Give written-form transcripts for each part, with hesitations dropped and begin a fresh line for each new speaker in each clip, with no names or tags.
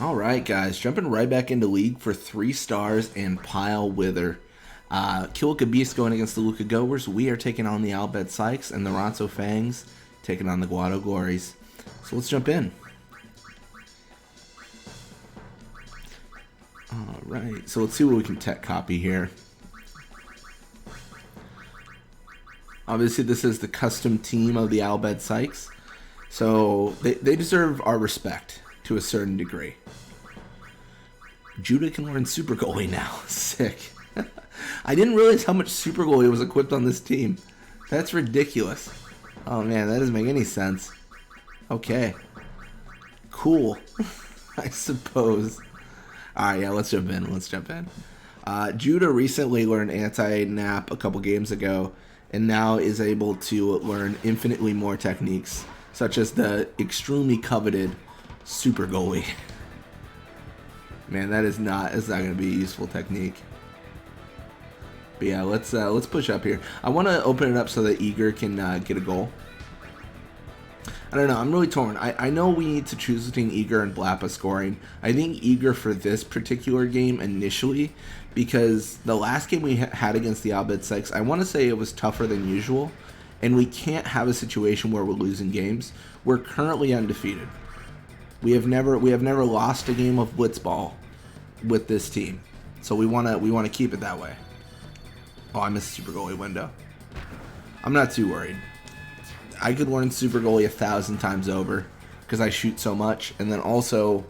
Alright guys, jumping right back into League for 3 stars and Pile Wither. Kilika Beast going against the Luka Goers. We are taking on the Bhed Psyches, and the Ronso Fangs taking on the Guado Glories. So let's jump in. Alright, so let's see what we can tech copy here. Obviously this is the custom team of the Bhed Psyches, so they deserve our respect to a certain degree. Judah can learn Super Goalie now. Sick. I didn't realize how much Super Goalie was equipped on this team. That's ridiculous. Oh man, that doesn't make any sense. Okay. Cool. I suppose. Alright, yeah, let's jump in. Judah recently learned anti-nap a couple games ago, and now is able to learn infinitely more techniques, such as the extremely coveted Super Goalie. Man, it's not going to be a useful technique. But yeah, let's push up here. I want to open it up so that Eager can get a goal. I don't know. I'm really torn. I know we need to choose between Eager and Blappa scoring. I think Eager for this particular game initially, because the last game we had against the Bhed Psyches, I want to say it was tougher than usual, and we can't have a situation where we're losing games. We're currently undefeated. We have never lost a game of Blitzball with this team, so we want to keep it that way. Oh, I missed Super Goalie window. I'm not too worried. I could learn Super Goalie 1,000 times over because I shoot so much, and then also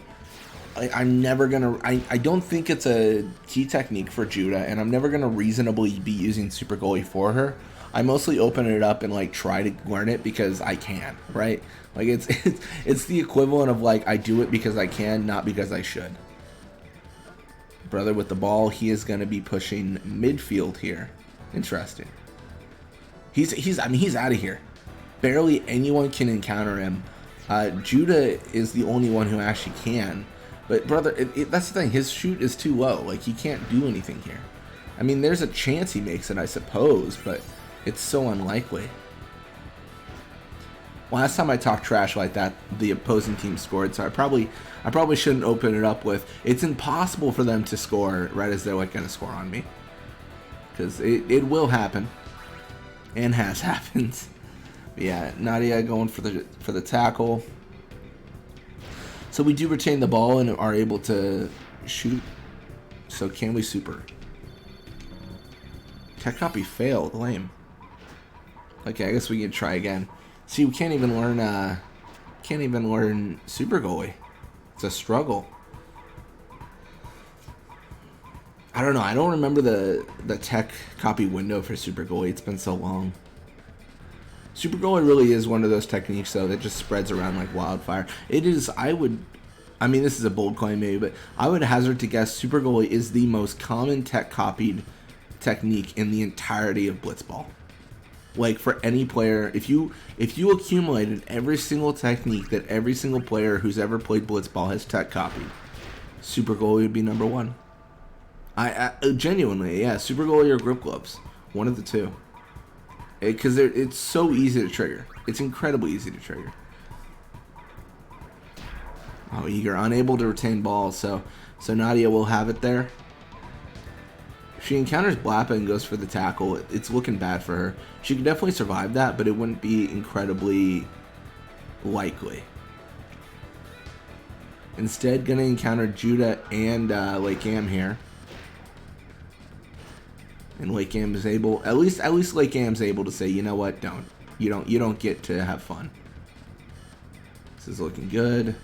I'm never gonna. I don't think it's a key technique for Judah, and I'm never gonna reasonably be using Super Goalie for her. I mostly open it up and like try to learn it because I can, right? Like it's the equivalent of like I do it because I can, not because I should. Brother with the ball, he is gonna be pushing midfield here. Interesting. He's out of here. Barely anyone can encounter him. Judah is the only one who actually can. But brother, that's the thing. His shoot is too low. Like he can't do anything here. I mean, there's a chance he makes it, I suppose, but it's so unlikely. Last time I talked trash like that, the opposing team scored, so I probably shouldn't open it up with, it's impossible for them to score right as they're like going to score on me. Because it will happen. And has happened. But yeah, Nadia going for the tackle. So we do retain the ball and are able to shoot. So can we super? Tech copy failed. Lame. Okay, I guess we can try again. See, we can't even learn Super Goalie. It's a struggle. I don't know. I don't remember the tech copy window for Super Goalie. It's been so long. Super Goalie really is one of those techniques, though, that just spreads around like wildfire. It is, I mean, this is a bold claim maybe, but I would hazard to guess Super Goalie is the most common tech copied technique in the entirety of Blitzball. Like for any player, if you accumulated every single technique that every single player who's ever played Blitzball has tech copied, Super Goalie would be number one. I genuinely, yeah, Super Goalie or grip gloves, one of the two. Because it's so easy to trigger. It's incredibly easy to trigger. Oh, Eager unable to retain balls, so Nadia will have it there. If she encounters Blappa and goes for the tackle, it's looking bad for her. She could definitely survive that, but it wouldn't be incredibly likely. Instead, gonna encounter Judah and Lake Am here. And Lake Am is able, at least Lake Am's able to say, you know what, you don't get to have fun. This is looking good.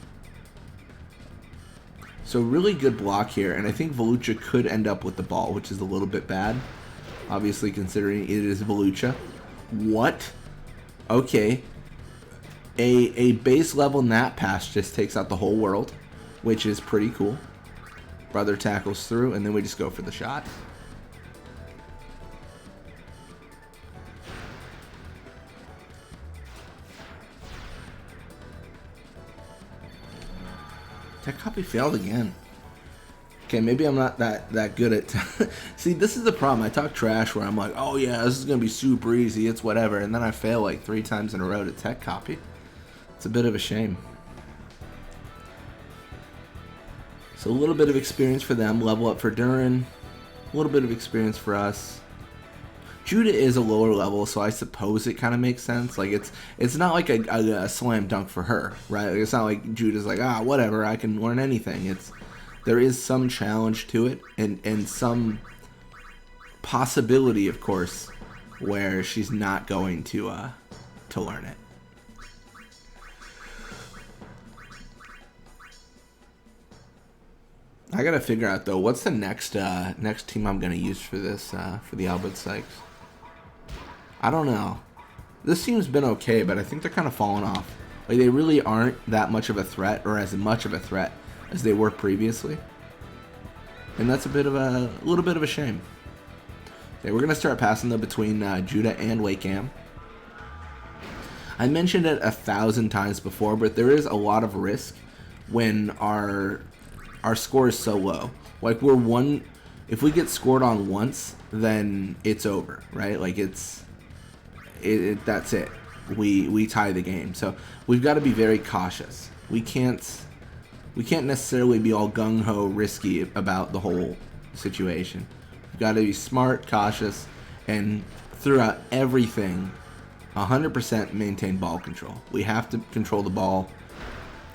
So really good block here, and I think Volucha could end up with the ball, which is a little bit bad. Obviously, considering it is Volucha. What? Okay. A base level nap pass just takes out the whole world, which is pretty cool. Brother tackles through, and then we just go for the shot. Tech copy failed again. Okay, maybe I'm not that good at... See, this is the problem. I talk trash where I'm like, oh yeah, this is going to be super easy, it's whatever, and then I fail like 3 times in a row to tech copy. It's a bit of a shame. So a little bit of experience for them. Level up for Durin. A little bit of experience for us. Judah is a lower level, so I suppose it kind of makes sense. Like it's not like a slam dunk for her, right? Like, it's not like Judah's like, whatever, I can learn anything. There is some challenge to it, and some possibility, of course, where she's not going to learn it. I gotta figure out though, what's the next team I'm gonna use for this for the Bhed Psyches. I don't know. This team's been okay, but I think they're kind of falling off. Like they really aren't that much of a threat, or as much of a threat as they were previously, and that's a little bit of a shame. Okay, we're gonna start passing though between Judah and Wakeham. I mentioned it 1,000 times before, but there is a lot of risk when our score is so low. Like if we get scored on once, then it's over, right? Like that's it. We tie the game. So we've got to be very cautious. We can't necessarily be all gung-ho risky about the whole situation. We've got to be smart, cautious, and throughout everything, 100% maintain ball control. We have to control the ball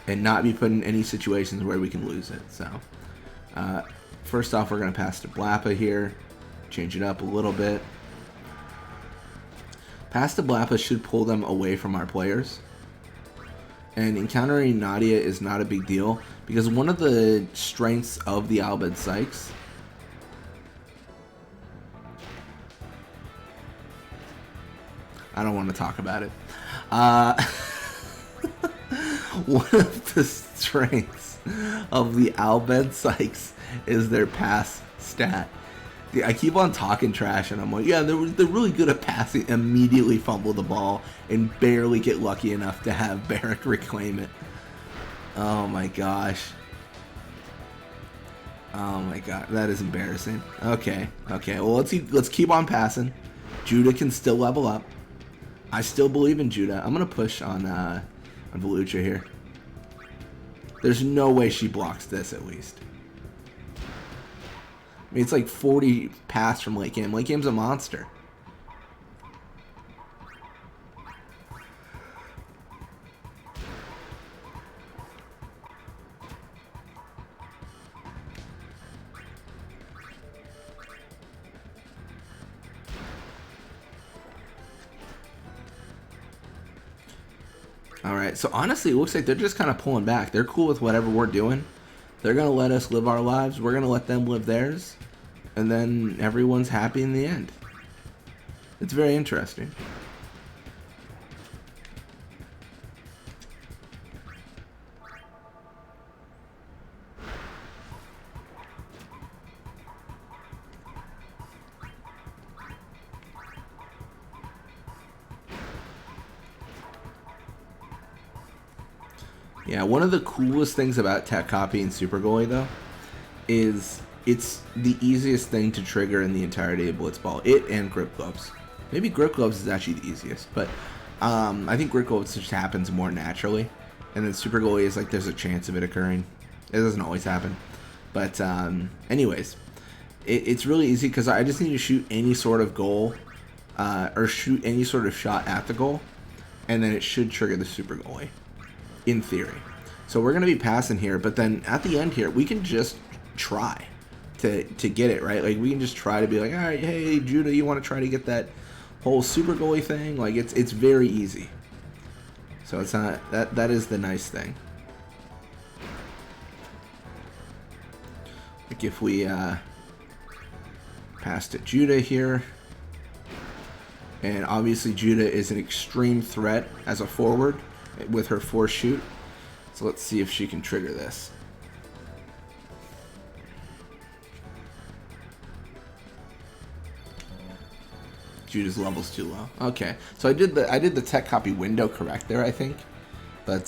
and not be put in any situations where we can lose it. So first off, we're going to pass to Blappa here. Change it up a little bit. Pass to Blappa should pull them away from our players. And encountering Nadia is not a big deal, because one of the strengths of the Bhed Psyches I don't want to talk about it. One of the strengths of the Bhed Psyches is their pass stat. I keep on talking trash, and I'm like, yeah, they're really good at passing, immediately fumble the ball, and barely get lucky enough to have Barrack reclaim it. Oh my gosh. Oh my god, that is embarrassing. Okay, well let's keep on passing. Judah can still level up. I still believe in Judah. I'm gonna push on Volucha here. There's no way she blocks this, at least. I mean, it's like 40 pass from Lakeham. Lakeham's a monster. Alright, so honestly, it looks like they're just kind of pulling back. They're cool with whatever we're doing. They're going to let us live our lives. We're going to let them live theirs. And then everyone's happy in the end. It's very interesting. Yeah, one of the coolest things about tech copy and super goalie though is it's the easiest thing to trigger in the entirety of Blitzball. It and grip gloves. Maybe grip gloves is actually the easiest, but I think grip gloves just happens more naturally, and then super goalie is like there's a chance of it occurring. It doesn't always happen, but anyways, it's really easy because I just need to shoot any sort of goal or shoot any sort of shot at the goal, and then it should trigger the super goalie. In theory. So we're going to be passing here, but then at the end here, we can just try to get it, right? Like, we can just try to be like, all right, hey, Judah, you want to try to get that whole super goalie thing? Like, it's very easy. So it's not, that is the nice thing. Like, if we pass to Judah here, and obviously Judah is an extreme threat as a forward with her force shoot. So let's see if she can trigger this. Judah's level's too low. Okay, so I did the tech copy window correct there, I think, but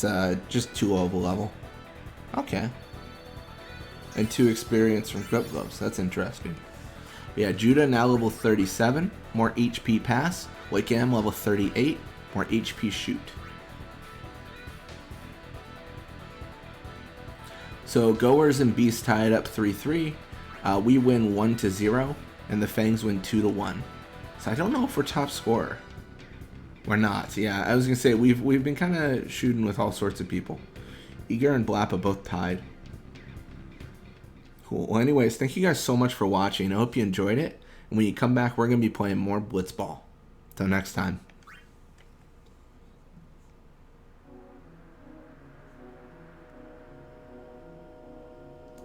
just too low of a level. Okay, and 2 experience from grip gloves. That's interesting. Yeah, Judah now level 37, more HP pass. Wakeham level 38, more HP shoot. So Goers and Beast tied up 3-3. We win 1-0, and the Fangs win 2-1. So I don't know if we're top scorer. We're not. Yeah, I was gonna say we've been kind of shooting with all sorts of people. Eager and Blappa both tied. Cool. Well, anyways, thank you guys so much for watching. I hope you enjoyed it. And when you come back, we're gonna be playing more Blitzball. Till next time.